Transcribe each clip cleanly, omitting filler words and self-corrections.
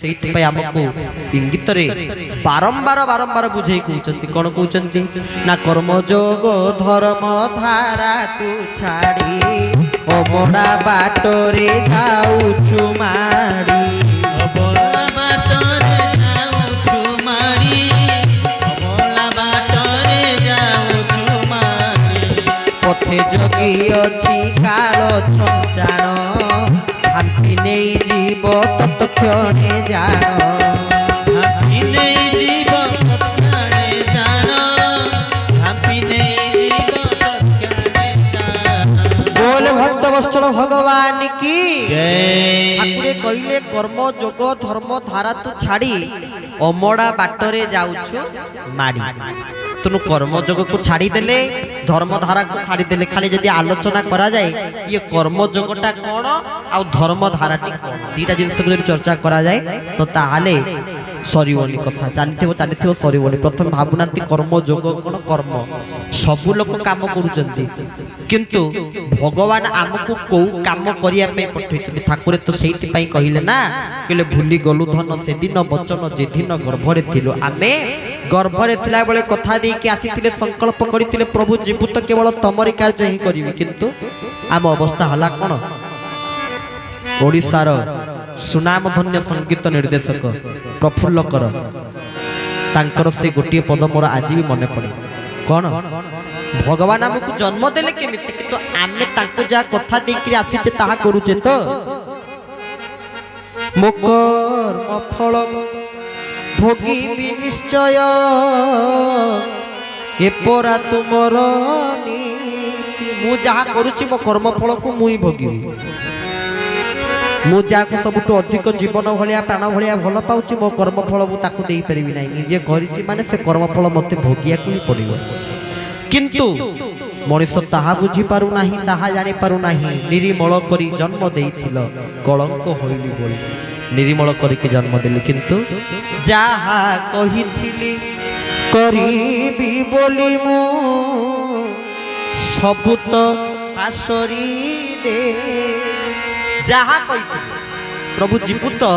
ସେଇଥିପାଇଁ ଆମକୁ ଇଙ୍ଗିତରେ ବାରମ୍ବାର ବାରମ୍ବାର ବୁଝେଇ କହୁଛନ୍ତି। କ'ଣ କହୁଛନ୍ତି ନା କର୍ମ ଯୋଗ ଧର୍ମ ଧାରା ତୁ ଛାଡ଼ି ଅବଡ଼ା ବାଟରେ ଯାଉଛୁ ମାଡ଼ି ଅବଡ଼ା ବାଟରେ ଯାଉଛୁ ମାଡ଼ି ଅବଡ଼ା ବାଟରେ ଯାଉଛୁ ମାଡ଼ି ପଥେ ଜଗି ଅଛି କାଳ ଛଞ୍ଚାଣ ଝାମ୍ପି ନେଇ ଯିବ ତତ୍କ୍ଷଣେ ଜାଣ ଝାମ୍ପି ନେଇ ଯିବ ତତ୍କ୍ଷଣେ ଜାଣ ଝାମ୍ପି ନେଇ ଯିବ ତତ୍କ୍ଷଣେ ଜାଣ। बोल भक्त वत्सल भगवान की जय। ठाकुरे कहले कर्म जोग धर्म धारा तू छाड़ी अमड़ा बाटरे जाउछु माड़ी तुनु कर्म जोग को छाड़ी देले धर्म धारा को छाड़ी देले खाली जदी आलोचना करा जाए ये कर्म जोगटा कोन आ धर्म धाराटी कोन दीटा जिंस को चर्चा करा जाए तो ताहाले सरीवनी कथा चलीथिबो सरीवनी। प्रथम भावनांती कर्म जोग कोन कर्म सबु लोक काम करूचंती किंतु भगवान आमको को काम करिया पे पठैछथि ठाकुर तो सेठी पई कहिले ना कहले भूली गलु धन से दिन वचन जे दिन गर्भरे थिलो आमे गर्भरे थिला बेले कथा दे के आसीथिले संकल्प करिथिले प्रभु जीवु तो केवल तमरी कार्य ही करिवि किंतु आम अवस्था हला कोन ओडिसार सुनाम धन्य संगीत निर्देशक प्रफुल्ल कर तांकर से गोटे पद मोर आज भी मन पड़े कौन भगवान आमको जन्म देले केमिति किंतु आमे तांको जा कथा देकरी आसीचे ताहा करूचे तो मोकर फल भोगी निश्चय एपरा तुमर नीति मु जहा करूची मो कर्म फल को मुई भोगिबी मु जाको सबुठु अधिक जीवन भलिया प्राण भलिया भल पाउची मो कर्म फल मु ताकू देई परिबी नै निजे गरिची माने से कर्म फल मते भोगिया को पड़िबो किंतु मनुष्य ताहा बुझी पारु नाही ताहा जानि पारु नाही निर्मल करी जन्म देइथिल कलंक होइली बोली निर्मल करी के जन्म देली किंतु जाहा कहिथिली करिबी बोली मु सबु तो आसरी दे जहा कही प्रभु जीवु तो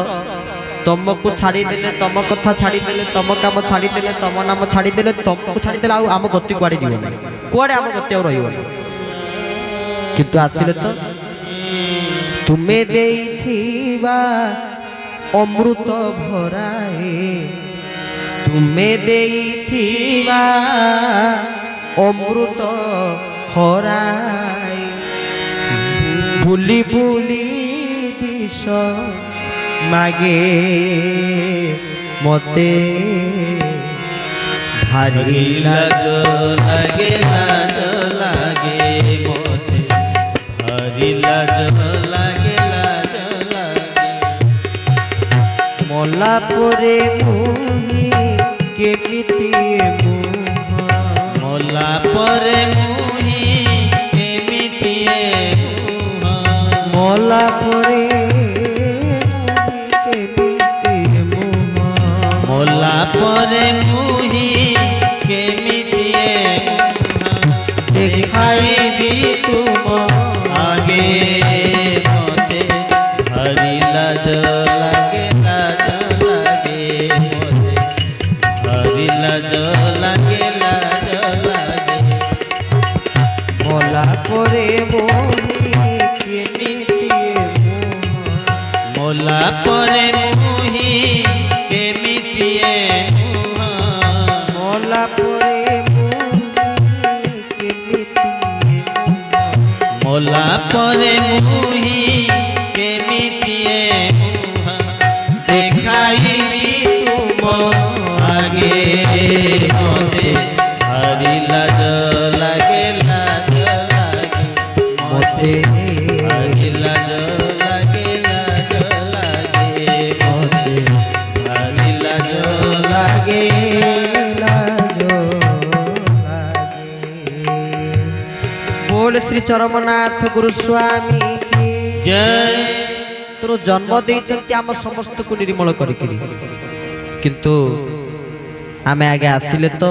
तुमको छाड़ी देले तुम कथा छाड़ी देले तुम काम छाड़ी देले तुम नाम छाड़ी देले तुमको छाड़ी देले आम गति कुआड़े जीवन कुआड़े आम गति रही किंतु आसिले तो तुम्हें देइथिबा अमृत भराए तुम्हें देइथिबा अमृत हराए बुली बुली विष मागे मते भारी लाज लागे लाज लागे मोते भारी लाज लागे लाज लागे मला परे मुही केमिति मला परे मुही केमिति मला परे मोला परे मुही केमिति देखाइबी तुम आगे मते भारी लाज लागे लाज लागे मोते भारी लाज लागे लाज लागे मला परे मोही केमिति मोला परे मुही केमिति मला परे मोही केमिति मोला परे मुही केमिति देखाइबी तुम आगे मते भारी लाज लागे लाज लागे मोते भारी लाज लागे लाज लागे मोते भारी लाज लागे लाजो लागे। बोल श्री चरमनाथ गुरु स्वामी की जय। तोर जन्म देइछंती आम समस्त को निर्मल करिकिरी किंतु आमे आगे आसिले तो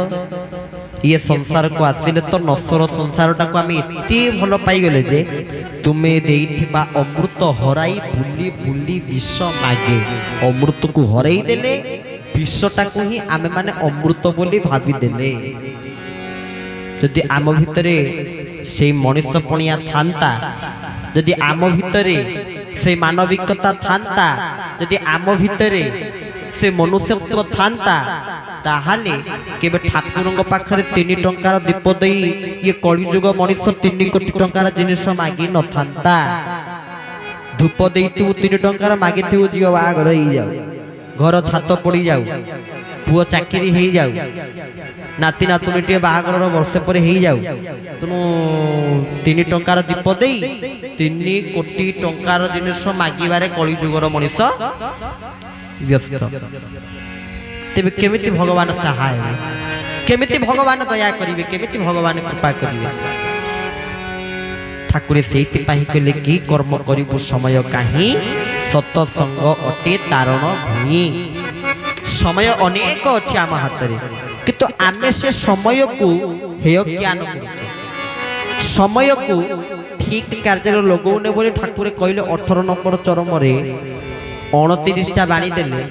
ये संसार को आसिले तो नश्वर संसारटा को आमे एते भल पाई गले जे तुमे देइथिबा अमृत हराई बुली बुली विष मागे अमृत को हराई देले विषटा को ही आमे माने अमृत बोली भाबी देले यदि आम भितरे से मनुष्य पणिया थांता यदि आम भितरे से मानविकता थांता यदि आम भितरे से मनुष्यत्व थांता ताहाले केबे ठाकुरंग पाखरे 3 टंकार दीप देई ये कलिजुग मनुष्य 3 कोटी टंकार जिनिस मागी न थांता धूप देई तू 3 टंकार मागी तू जियो बागर ही जाऊ घर छात पड़ी जाऊ पुओ चाकरी हो जाऊ नाती नातुनी टे बाहागर वर्षे पर हो जाऊ तुनु 3 टंकार दीप दे 3 कोटी टंकार जिनिस मागिबारे कलिजुगर मनुष्य व्यस्त तेबे केमिति भगवान सहाय केमिति भगवान दया करिवे केमिति भगवान कृपा करिवे ठाकुर सेति पाही कहले कि कर्म करिबु समय काहे सत्संग अटे तारण भूमि समय अनेक अछि आम हाथ रे किंतु आमे से समय को हेय ज्ञान करूछे समय को ठीक कार्य लगौने बोले ठाकुर कहले 18 नंबर चरम रे 29 टा बाणी देले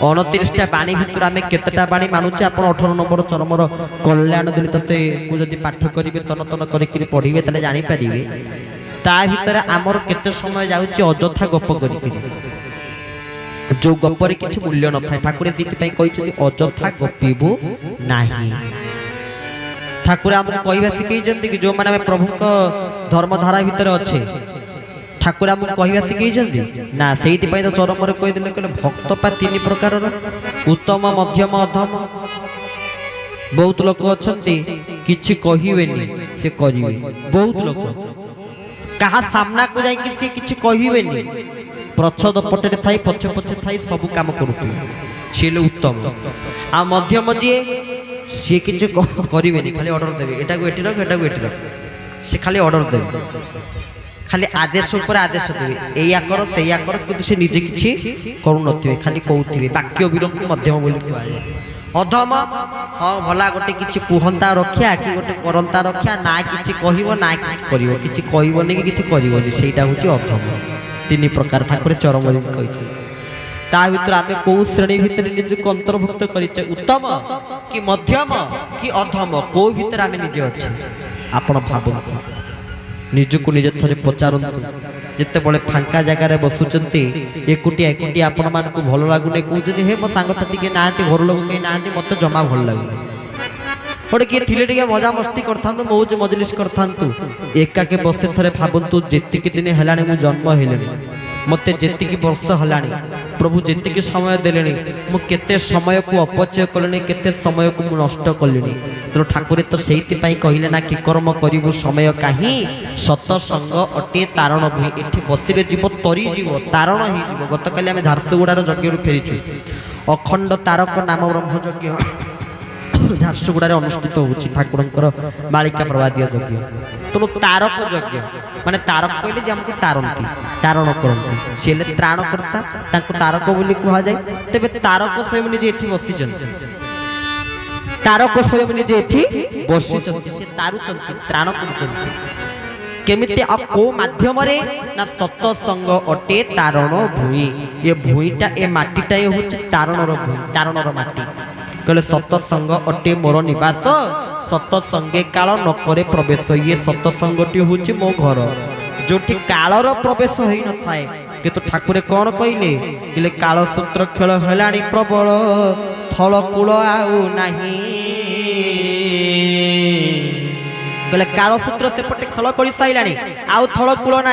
29 टा बाणी भितर आमे केतटा बाणी मानुचे आपण 18 नंबर चरमर कल्याण दिली तते को जदी पाठ करिवे तन तन करि कि पढिवे तले जानि परिवे ता भितर आमर केते समय जाउची अजथा गप करि कि जो गपर किछि मूल्य न थाय ठाकुर सिति पई कहि छथि अजथा गपिबो नाही ठाकुर हमको कहबा सिखै जंती कि जो माने प्रभु को धर्मधारा भितर अछि ठाकुर हमको कहबा सिखै जंती ना सेति पई तो चरम रे कहि दिले कहले भक्त पा 3 प्रकार उत्तम मध्यम अधम बहुत लोक अछंती किछि कहिवेनी से करिवे बहुत लोक कहा सामना को जाई कि से किछि कहिवेनी प्रच्छद पटे थाई पछे पछे थाई सब काम करतु छेले उत्तम आ मध्यम जे से किछि करिवेनी खाली ऑर्डर देबे एटा को एटी रख एटा को एटी रख से खाली ऑर्डर देबे खाली आदेश ऊपर आदेश देबे एया करो सेया करो किंतु से निजे किछि करू नथिबे खाली कहउथिबे वाक्य विरम मध्यम बोली कहै अधम हां भला गोटे किछि कुहंता रखिया कि गोटे करंता रखिया ना किछि कहिवो ना किछि करिवो किछि कहिवोनी कि किछि करिवोनी सेटा होछि अधम 3 प्रकार ठाकुर चरम रे कहि ता भितर आमे को श्रेणी भितर निजे को अंतर्भुक्त करिचे उत्तम कि मध्यम कि अधम को भितर आमे निजे अछि आपण भाबंतु निज को निजे थरे पचारंतु जते बळे फांका जगह रे बसुचंती एकुटिया एकुटिया आपण मान को भलो लागुने को जदी हे मो संग साथी के नाती घर लोग के नाती मते जमा भल लागुने ओडे के थिले टिके मजा मस्ती करथांतु मौज मजलिस करथांतु एका के बसे थरे भाबंतु जेति के दिन हलाने मु जन्म हेलेनी मते जेति की वर्ष हलानी प्रभु जेति की समय देलेनी मु केते समय को अपचय करलेनी केते समय को मु नष्ट करलेनी तो ठाकुर तो सेति पई कहिले ना कि कर्म करिवु समय काहे सत्संग अटे तारण भई एठी बसिले जीव तरी जीव तारण ही जीव गतकाली हम झारसुगुडार यज्ञ रु फेरिछु अखंड तारक नाम ब्रह्म यज्ञ झारसुगुडार अनुष्ठित होछि ठाकुरंकर मालिका प्रवादीय यज्ञ तो तारक यज्ञ माने तारक कहले जे हमके तारंती तारण करंती सेले त्राण करता ताको तारक बोली कुहा जाय तबे तारक स्वयं निजे एठी बसिचन तारक स्वयं निजे एठी बसिचन से तारुचंती त्राण करचंती केमिति आ को माध्यम रे ना सत्संग अटे तारण भूई ये भूईटा ए माटीटा ए होछि तारणर भूई तारणर माटी कहले सत्संग अटे मोर निवास सत्संगे काल न करे प्रवेश ये सत्संगटी होछि मो घर जोठी कालर प्रवेश होई न थाए किंतु ठाकुर कोन कइले किले काल सूत्र खेल हलाणी प्रबल थल कूल आउ नाही कहले काल सूत्र सेपटे खेल करि साइलाणी आउ थल कूल नाही।